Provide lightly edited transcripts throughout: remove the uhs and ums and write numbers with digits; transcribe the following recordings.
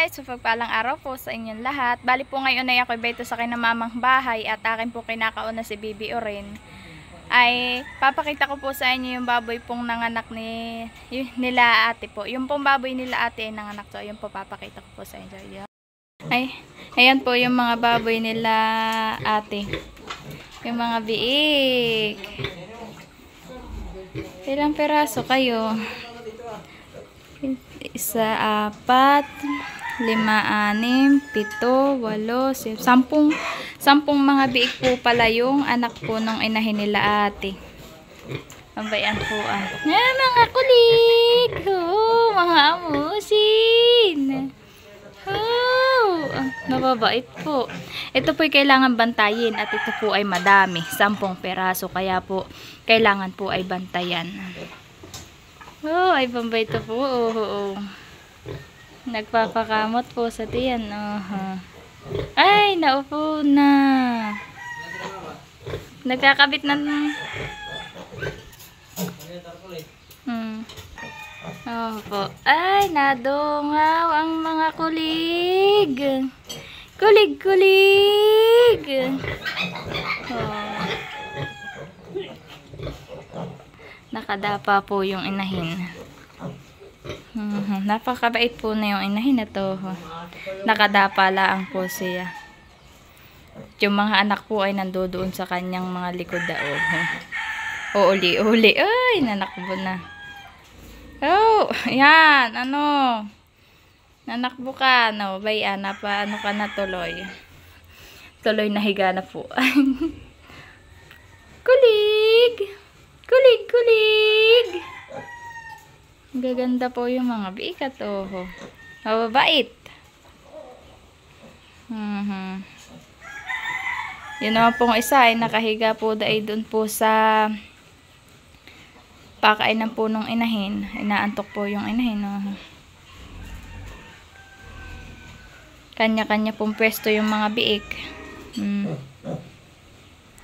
Hi! So pagpalang araw po sa inyong lahat. Bali po ngayon ay ako'y beto sa kinamamang bahay at akin po kinakauna si Bibi Oren. Ay papakita ko po sa inyo yung baboy pong nanganak nila ate po. Yung pong baboy nila ate ay nanganak to. Ayun po papakita ko po sa inyo. Ay, ayan po yung mga baboy nila ate. Yung mga biik. Ilang peraso kayo? 1, 4, 5, 6, 7, 8, 10, 10 mga biik po pala yung anak po nung inahin nila ate. Ambayan po mga kulig! Oh, mga amusin! Oh, mababait po. Ito po'y kailangan bantayin at ito po ay madami. 10 peraso kaya po kailangan po ay bantayan. Oh, ay bambay ito po. Oh. Nagpapakamot po sa tiyan. Ay, naupo na. Nagkakabit na. Oh po. Ay, nadungaw ang mga kulig. Kulig. Oh. Nakadapa po yung inahin. Napakabait po na yung inahin na to. Nakadapa lang po siya. Yung mga anak po ay nandoon sa kanyang mga likod daw. Uli. Ay, nanakbo na. Oh, yan. Nanakbo ka. No, bayan. Ano ka na tuloy. Tuloy na higa na po. Kulig. Gaganda po yung mga bikat. Mababait. Yun naman pong isa ay nakahiga po dahil doon po sa pakainan po nung inahin. Inaantok po yung inahin. Kanya-kanya pong pwesto yung mga biik.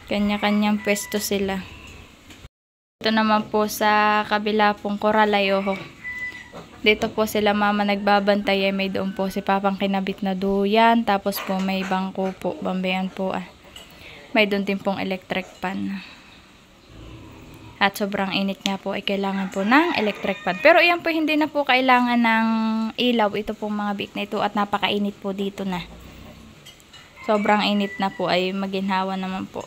Kanya-kanyang pwesto sila. Ito naman po sa kabila pong koralayo. Dito po sila mama nagbabantay. May doon po si papang kinabit na duyan. Tapos po may bangko po. Bambayan po May doon din pong electric pan. At sobrang init nga po ay kailangan po ng electric pan. Pero iyan po hindi na po kailangan ng ilaw. Ito pong mga biik na ito at napakainit po dito na. Sobrang init na po ay maginhawa naman po.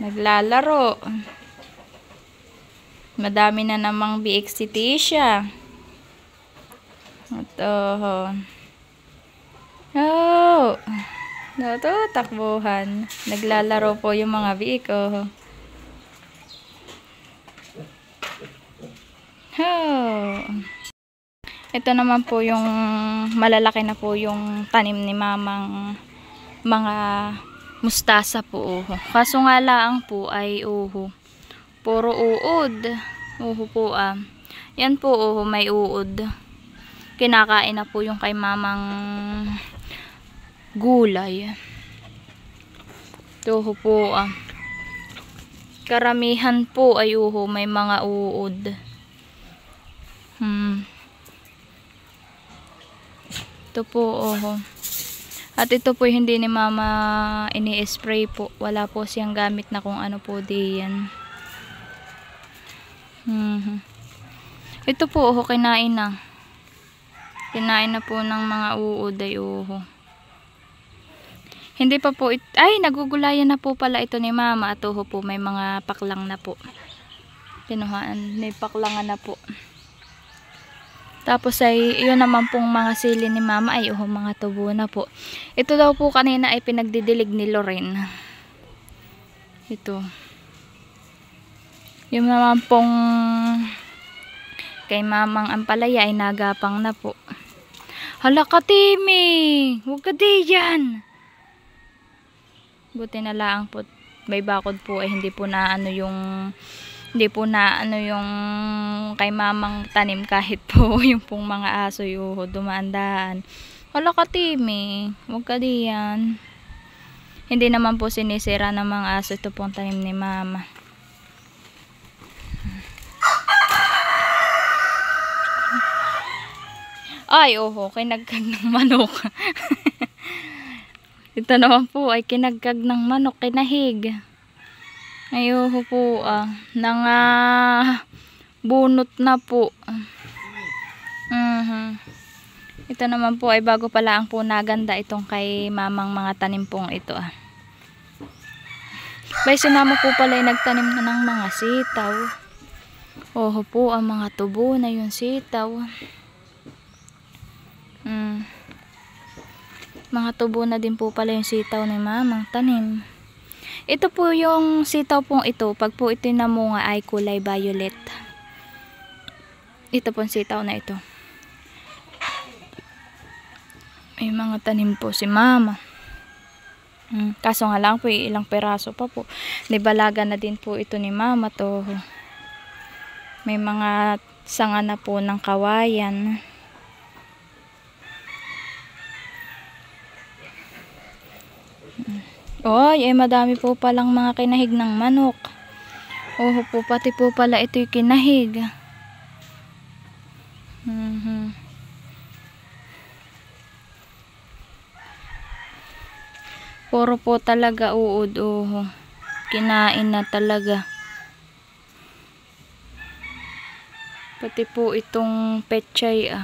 Naglalaro. Madami na namang biik si Tisha. Ito, takbuhan. Naglalaro po yung mga biik. Ito naman po yung malalaki na po yung tanim ni mamang mga mustasa po. Kaso nga lang po ay puro uod. Po yan po may uod. Kinakain na po yung kay mamang gulay. Ito po karamihan po ay may mga uod. Ito po At ito po hindi ni mama ini-spray po. Wala po siyang gamit na kung ano po diyan. Ito po kinain na. Kinain na po ng mga uod ay Hindi pa po ay nagugulayan na po pala ito ni mama. At po may mga paklang na po. Kinuhaan, may paklangan na po. Tapos ay yun naman pong mga sili ni mama ay mga tubo na po. Ito daw po kanina ay pinagdidilig ni Loren. Ito. Yung naman pong kay mamang ampalaya ay nagapang na po. Hala ka Timi! Huwag ka diyan! Buti na lang po. May bakod po ay hindi po na yung kay mamang tanim kahit po yung pong mga aso dumaan-daan. Hala ka Timi, huwag ka diyan. Hindi naman po sinisira ng mga aso ito pong tanim ni mama. Ay, oho, kinagkag ng manok. Ito naman po ay kinagkag ng manok, kinahig. Ay, oho po, bunot na po. Ito naman po ay bago pala ang po naganda itong kay mamang mga tanim pong ito. Bay, si mama po pala ay nagtanim na ng mga sitaw. Oho po, ang mga tubo na yung sitaw. Mga tubo na din po pala yung sitaw ni mamang tanim. Ito po yung sitaw pong ito. Pag po ito namunga ay kulay violet. Ito pong sitaw na ito. May mga tanim po si mama. Kaso nga lang po ilang peraso pa po. Nibalaga na din po ito ni mama to. May mga sanga na po ng kawayan. Ay, madami po palang mga kinahig ng manok. Oho po, pati po pala ito yung kinahig. Puro po talaga uod, oho. Kinain na talaga. Pati po itong pechay,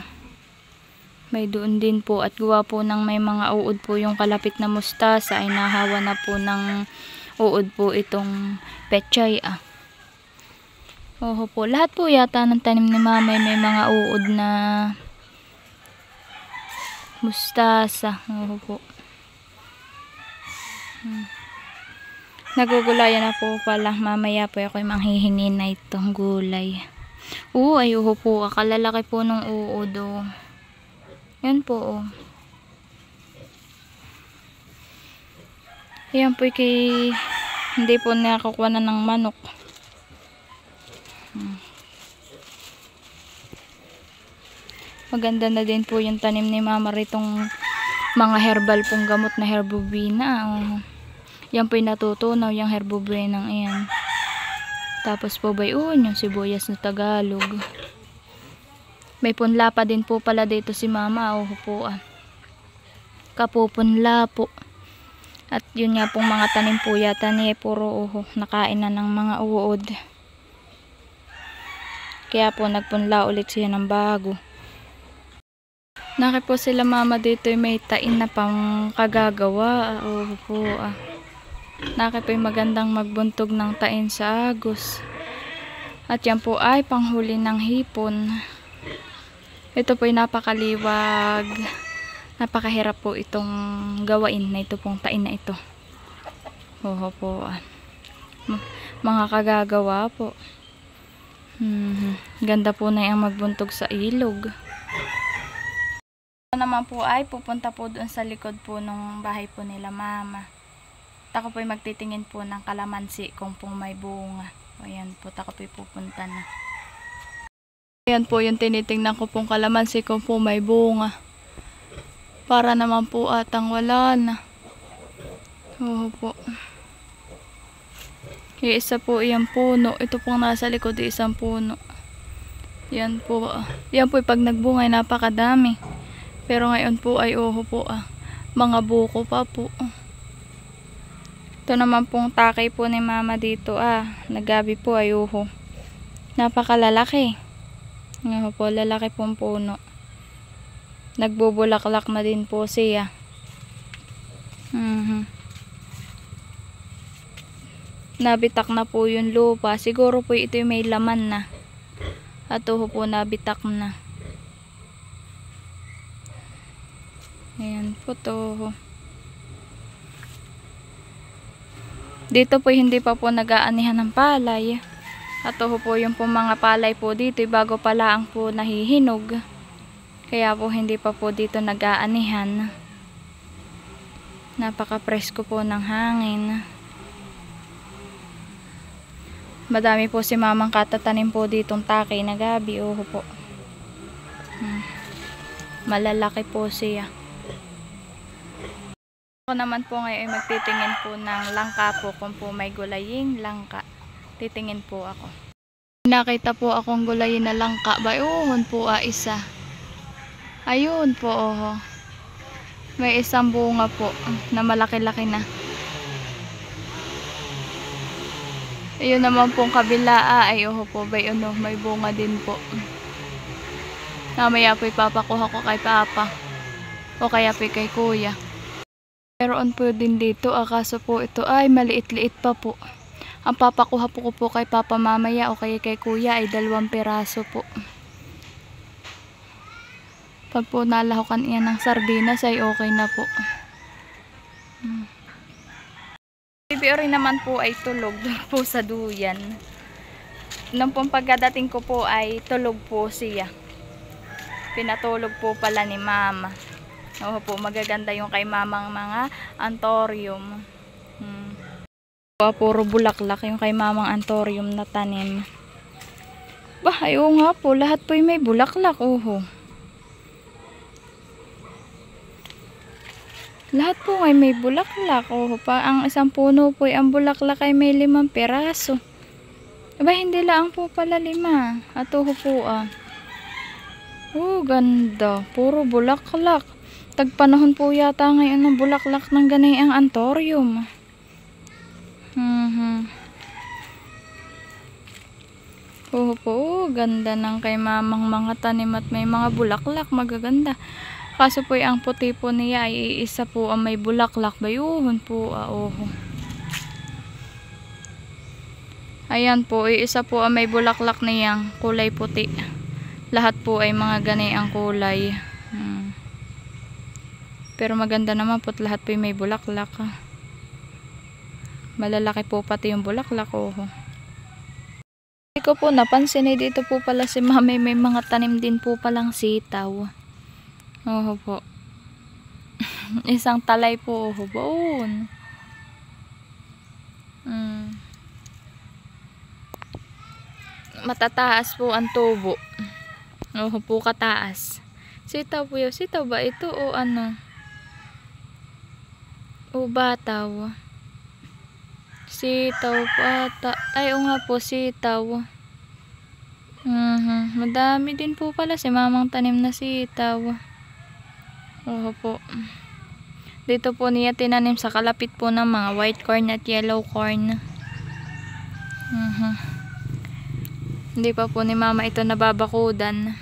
may doon din po at gawa po ng may mga uod po yung kalapit na mustasa ay nahawa na po ng uod po itong pechay. Oho po, lahat po yata ng tanim ni mama may mga uod na mustasa. Oho po. Nagugulayan na po pala. Mamaya po ako manghihingi na itong gulay. Ay oho po, akalalaki po ng uod. Yan po. Yan po kay hindi po nakakuha na ng manok. Maganda na din po yung tanim ni mama ritong mga herbal pong gamot na herbovina. Yan po yung natutunaw yung herbovina iyan. Tapos po ba yung sibuyas na Tagalog. May punla pa din po pala dito si mama. Oho po. Kapupunla po. At yun nga pong mga tanim po yata niya puro nakain na ng mga uod. Kaya po nagpunla ulit siya ng bago. Naki po sila mama dito may tain na pang kagagawa. Oho po. Naki po magandang magbuntog ng tain sa agos. At yan po ay panghuli ng hipon. Ito po ay napakaliwag. Napakahirap po itong gawain na ito pong tain na ito. Oho po. Mga kagagawa po. Ganda po na yung magbuntog sa ilog. Ito naman po ay pupunta po doon sa likod po ng bahay po nila mama. Ako po ay magtitingin po ng kalamansi kung pong may bunga. Ayan po, ako po ay pupunta na. Ayan po yung tinitingnan ko pong kalamansi kung po may bunga. Para naman po atang wala na. Oo po. Kaya isa po yung puno. Ito pong nasa likod isang puno. Yan po. Yan po pag nagbunga ay napakadami. Pero ngayon po ay po mga buko pa po. Ito naman pong takay po ni mama dito nagabi po ay napakalalaki. Po, lalaki pong puno. Nagbubulaklak na din po siya. Nabitak na po yung lupa. Siguro po ito yung may laman na. At po nabitak na. Ayan po to. Dito po hindi pa po nag-aanihan ng palay. At po yung po mga palay po dito bago pala ang po nahihinog. Kaya po hindi pa po dito nag-aanihan. Napaka-presko po ng hangin. Madami po si mamang katatanim po ditong takay na gabi. Po. Malalaki po siya. Ako naman po ngayon ay magtitingin po ng langka po kung po may gulaying langka. Titingin po ako. Nakita po akong gulayin na langka. Bayuhon po isa. Ayun po, oh. May isang bunga po na malaki-laki na. Ayun naman pong kabila, ay oh po, may bunga din po. Mamaya po ipapakuha ko kay Papa. O kaya po kay Kuya. Meron po din dito, kaso po ito ay maliit-liit pa po. Ang papakuha po ko po kay Papa mamaya o kaya kay Kuya ay 2 piraso po. Pag po nalahukan iyan ng sardinas ay okay na po. Baby ori naman po ay tulog po sa duyan. Nung pong pagkadating ko po ay tulog po siya. Pinatulog po pala ni Mama. Oo po, magaganda yung kay Mamang mga anthurium. Puro bulaklak yung kay Mamang anthurium na tanim. Bah, ayaw nga po, lahat po may bulaklak. Lahat po ay may bulaklak. Ang isang puno po ay ang bulaklak ay may 5 piraso. Aba, hindi lang po pala 5. At po ganda. Puro bulaklak. Tagpanahon po yata ngayon ng bulaklak ng ganayang anthurium. Ganda ng kay Mamang mga tanim at may mga bulaklak. Magaganda. Kaso po ang puti po niya ay isa po ang may bulaklak. Bayuhon po. Ayan po, isa po ang may bulaklak niyang kulay puti. Lahat po ay mga ganayang kulay. Pero maganda naman po lahat po may bulaklak. Malalaki po pati yung bulaklak. Hindi ko po napansin dito po pala si Mami may mga tanim din po palang sitaw. Po. Isang talay po. Baon. Matataas po ang tubo. Po, kataas. Sitaw po yun. Sitaw ba ito o ano? O bataw? Sitaw pata. Ay, nga po, sitaw. Madami din po pala si Mamang tanim na sitaw. Po. Dito po niya tinanim sa kalapit po ng mga white corn at yellow corn. Hindi pa po ni Mama ito nababakudan.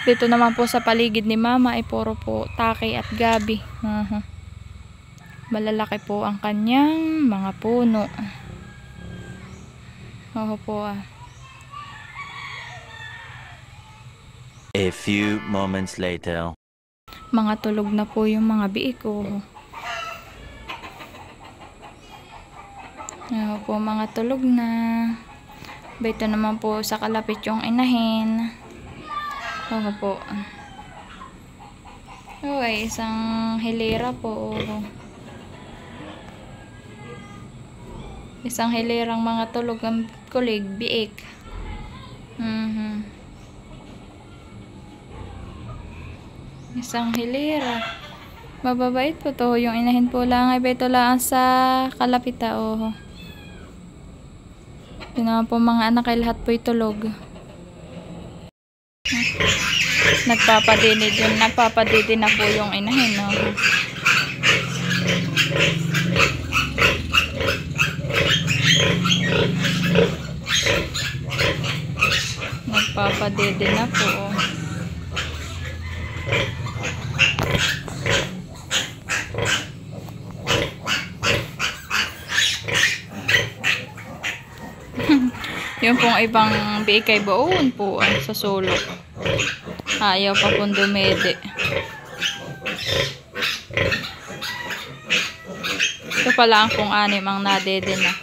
Dito naman po sa paligid ni Mama ay puro po takay at gabi. Malalaki po ang kanyang mga puno. Po. A few moments later. Mga tulog na po yung mga biik. Po, mga tulog na. Ito naman po sa kalapit yung inahin. Po. Ay, isang hilera po. Isang hilerang mga tulog ang kulig, biik. Isang hilera. Mababait po to. Yung inahin po lang ay ito lang sa kalapita. Yun naman po mga anak ay lahat po itulog. Nagpapadidi na po yung inahin. Nagpapadidi na po. Yung pong ibang biik ay baon po sa sulok. Ayaw pa pong dumede. Ito pala ang pong 6 ang nadede na.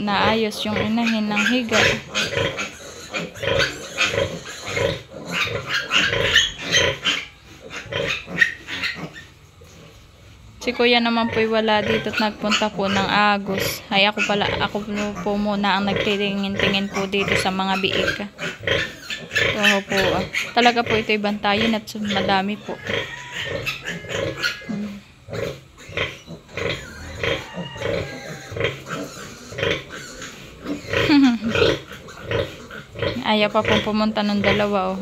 Naayos yung inahin ng higa. Si Kuya naman po'y wala dito at nagpunta po ng Agos. Ay ako po muna ang nagtitingin-tingin po dito sa mga biik. Oo po. Talaga po ito ibantayin at madami po. Ayaw pa pong pumunta ng dalawa. Oh.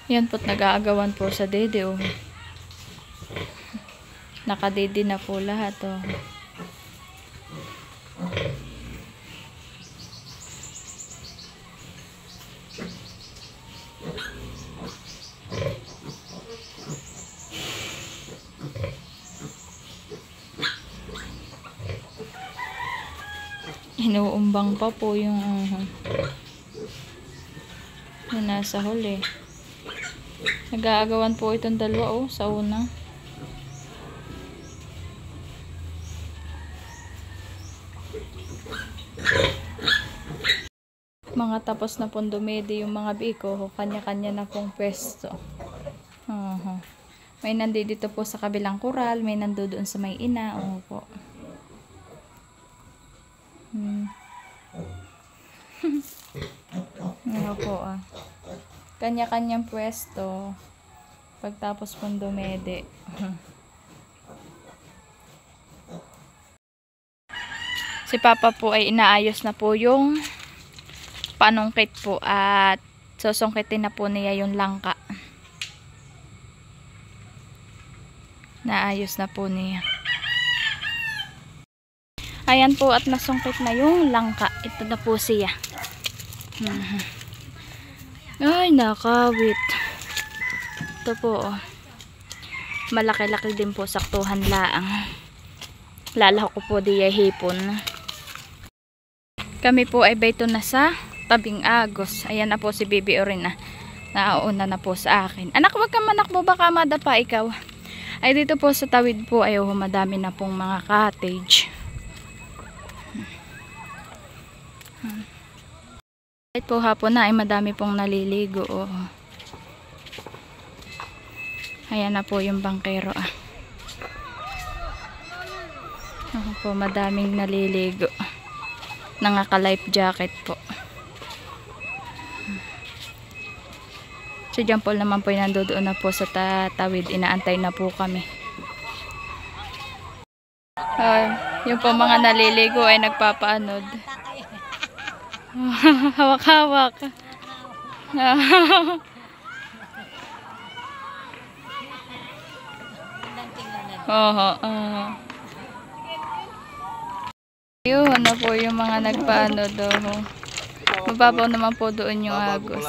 Yan po't nag-aagawan po sa dede. Oh. Nakadede na po lahat. Oh. Inuumbang pa po yung nasa huli. Nag-aagawan po itong dalawa sa una. Mga tapos na pong dumedi yung mga biko, kanya-kanya na pong pwesto. May nandito po sa kabilang kural, may nandoon sa may ina. Po. Po kanya-kanyang pwesto pagtapos pong dumede. Si Papa po ay inaayos na po yung panungkit po at susungkitin na po niya yung langka. Naayos na po niya. Ayan po at nasungkit na yung langka. Ito na po siya. Ay, nakawit. Ito po. Malaki-laki din po, saktuhan laang. Lalako ko po diya hipon. Kami po ay bayto na sa tabing agos. Ayan na po si Bibi Orina. Naauna na po sa akin. Anak, wag ka manakbo, baka madapa ikaw. Ay dito po sa tawid po ay madami na pong mga cottage. Kahit po hapon na ay madami pong naliligo. Ayan na po yung bangkero. Ako po, madaming naliligo. Nangaka-life jacket po. Si John Paul naman po yung nandoon na po sa tawid. Inaantay na po kami. Yung po mga naliligo ay nagpapaanod. Hawak-hawak. Yun na po yung mga nagpaanod. Mababaw naman po doon yung agos.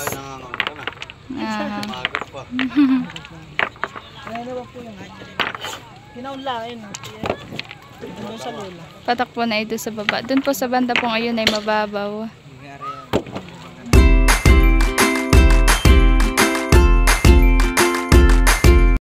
Patak po na ito sa baba. Doon po sa banda pong ayun ay mababaw.